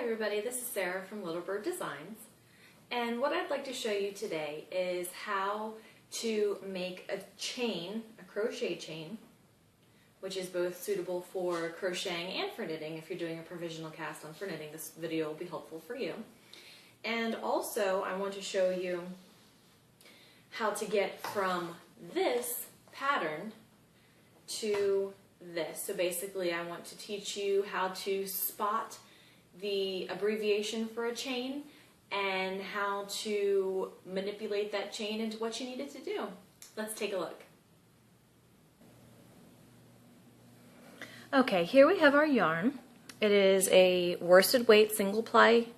everybody, this is Sarah from Little Bird Designs, and what I'd like to show you today is how to make a chain, a crochet chain, which is both suitable for crocheting and for knitting. If you're doing a provisional cast on for knitting, this video will be helpful for you. And also I want to show you how to get from this pattern to this. So basically I want to teach you how to spot the abbreviation for a chain and how to manipulate that chain into what you need it to do. Let's take a look. Okay, here we have our yarn. It is a worsted weight single ply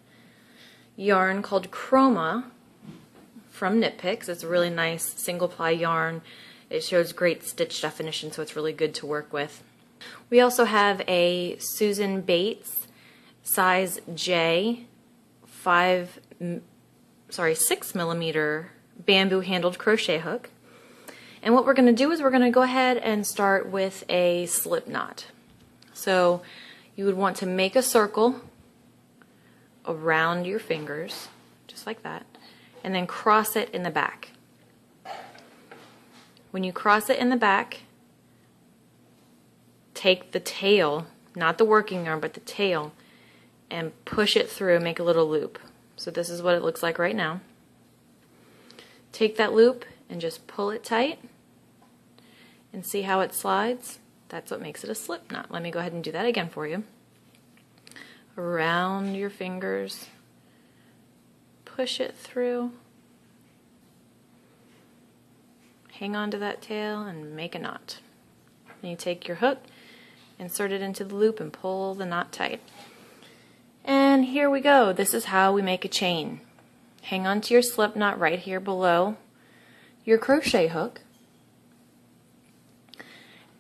yarn called Chroma from Knit Picks. It's a really nice single ply yarn. It shows great stitch definition, so it's really good to work with. We also have a Susan Bates size J 6mm bamboo handled crochet hook. And what we're going to do is we're going to go ahead and start with a slip knot. So you would want to make a circle around your fingers, just like that, and then cross it in the back. When you cross it in the back, take the tail, not the working yarn, but the tail, and push it through, make a little loop. So this is what it looks like right now. Take that loop and just pull it tight and see how it slides. That's what makes it a slip knot. Let me go ahead and do that again for you. Around your fingers, push it through, hang on to that tail and make a knot. Then you take your hook, insert it into the loop and pull the knot tight. And here we go. This is how we make a chain. Hang on to your slip knot right here below your crochet hook,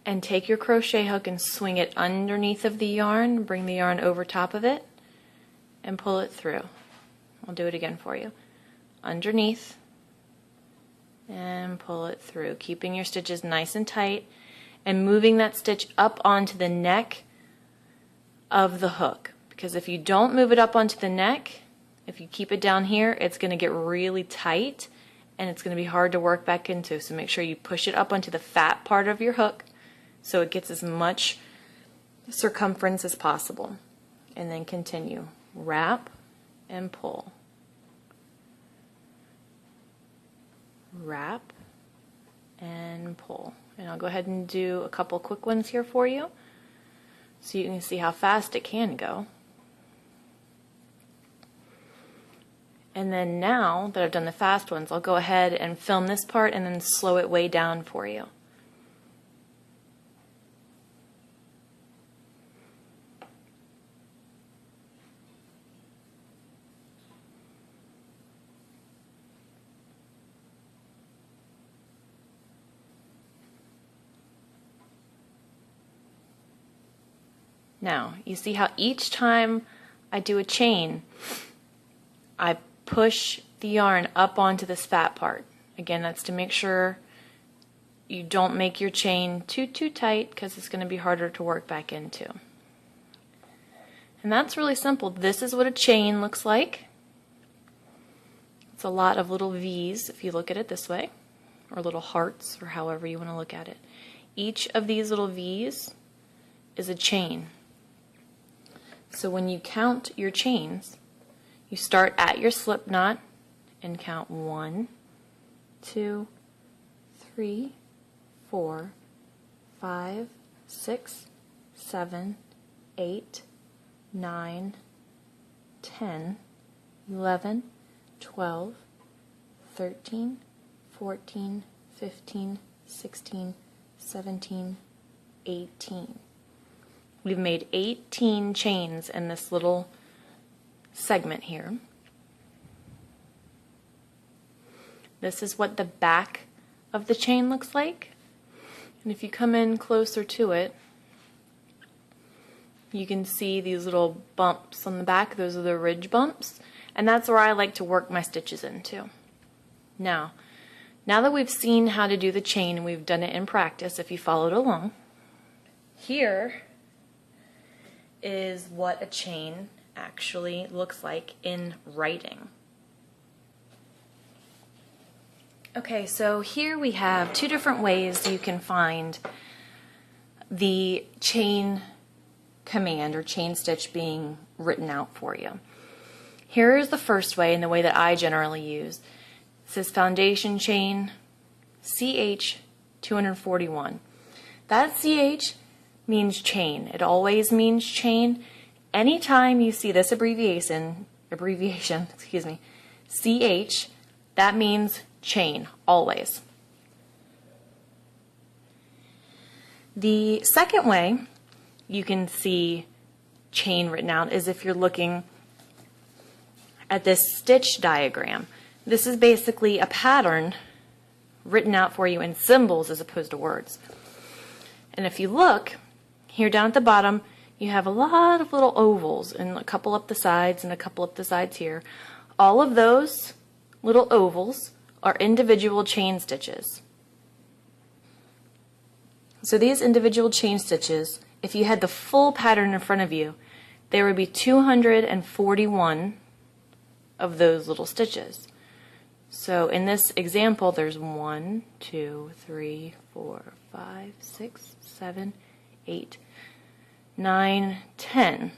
and take your crochet hook and swing it underneath of the yarn, bring the yarn over top of it and pull it through. I'll do it again for you. Underneath and pull it through, keeping your stitches nice and tight and moving that stitch up onto the neck of the hook. Because if you don't move it up onto the neck, if you keep it down here, it's going to get really tight and it's going to be hard to work back into. So make sure you push it up onto the fat part of your hook so it gets as much circumference as possible. And then continue. Wrap and pull. Wrap and pull. And I'll go ahead and do a couple quick ones here for you so you can see how fast it can go. And then now that I've done the fast ones, I'll go ahead and film this part and then slow it way down for you. Now, you see how each time I do a chain, I push the yarn up onto this fat part. Again, that's to make sure you don't make your chain too tight because it's going to be harder to work back into. And that's really simple. This is what a chain looks like. It's a lot of little V's if you look at it this way, or little hearts, or however you want to look at it. Each of these little V's is a chain. So when you count your chains, you start at your slip knot and count 1, 2, 3, 4, 5, 6, 7, 8, 9, 10, 11, 12, 13, 14, 15, 16, 17, 18. We've made 18 chains in this little segment here. This is what the back of the chain looks like. And if you come in closer to it, you can see these little bumps on the back. Those are the ridge bumps. And that's where I like to work my stitches into. Now that we've seen how to do the chain and we've done it in practice, if you followed along, here is what a chain actually looks like in writing. Okay, so here we have two different ways you can find the chain command or chain stitch being written out for you. Here is the first way, and the way that I generally use. It says foundation chain CH 241. That CH means chain. It always means chain. Anytime you see this abbreviation, excuse me, CH, that means chain, always. The second way you can see chain written out is if you're looking at this stitch diagram. This is basically a pattern written out for you in symbols as opposed to words. And if you look, here down at the bottom, you have a lot of little ovals, and a couple up the sides and a couple up the sides here. All of those little ovals are individual chain stitches. So these individual chain stitches, if you had the full pattern in front of you, there would be 241 of those little stitches. So in this example, there's 1, 2, 3, 4, 5, 6, 7, 8, 9, 10.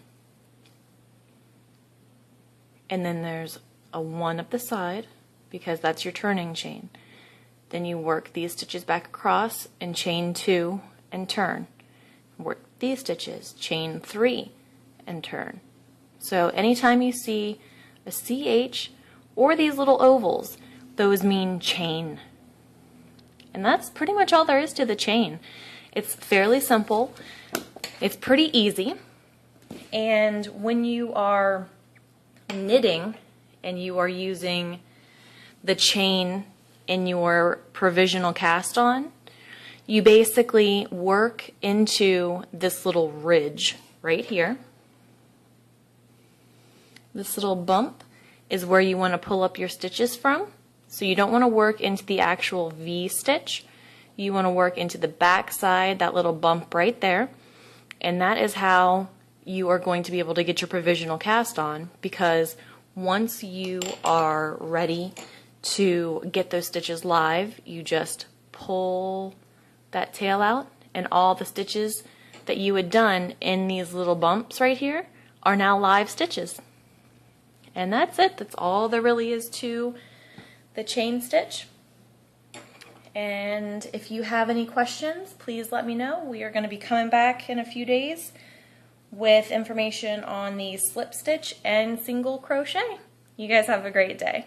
And then there's a 1 up the side, because that's your turning chain. Then you work these stitches back across and chain 2 and turn. Work these stitches, chain 3 and turn. So anytime you see a CH or these little ovals, those mean chain. And that's pretty much all there is to the chain. It's fairly simple. It's pretty easy. And when you are knitting and you are using the chain in your provisional cast on, you basically work into this little ridge right here. This little bump is where you want to pull up your stitches from. So you don't want to work into the actual V stitch. You want to work into the back side, that little bump right there. And that is how you are going to be able to get your provisional cast on, because once you are ready to get those stitches live, you just pull that tail out, and all the stitches that you had done in these little bumps right here are now live stitches. And that's it. That's all there really is to the chain stitch. And if you have any questions, please let me know. We are going to be coming back in a few days with information on the slip stitch and single crochet. You guys have a great day.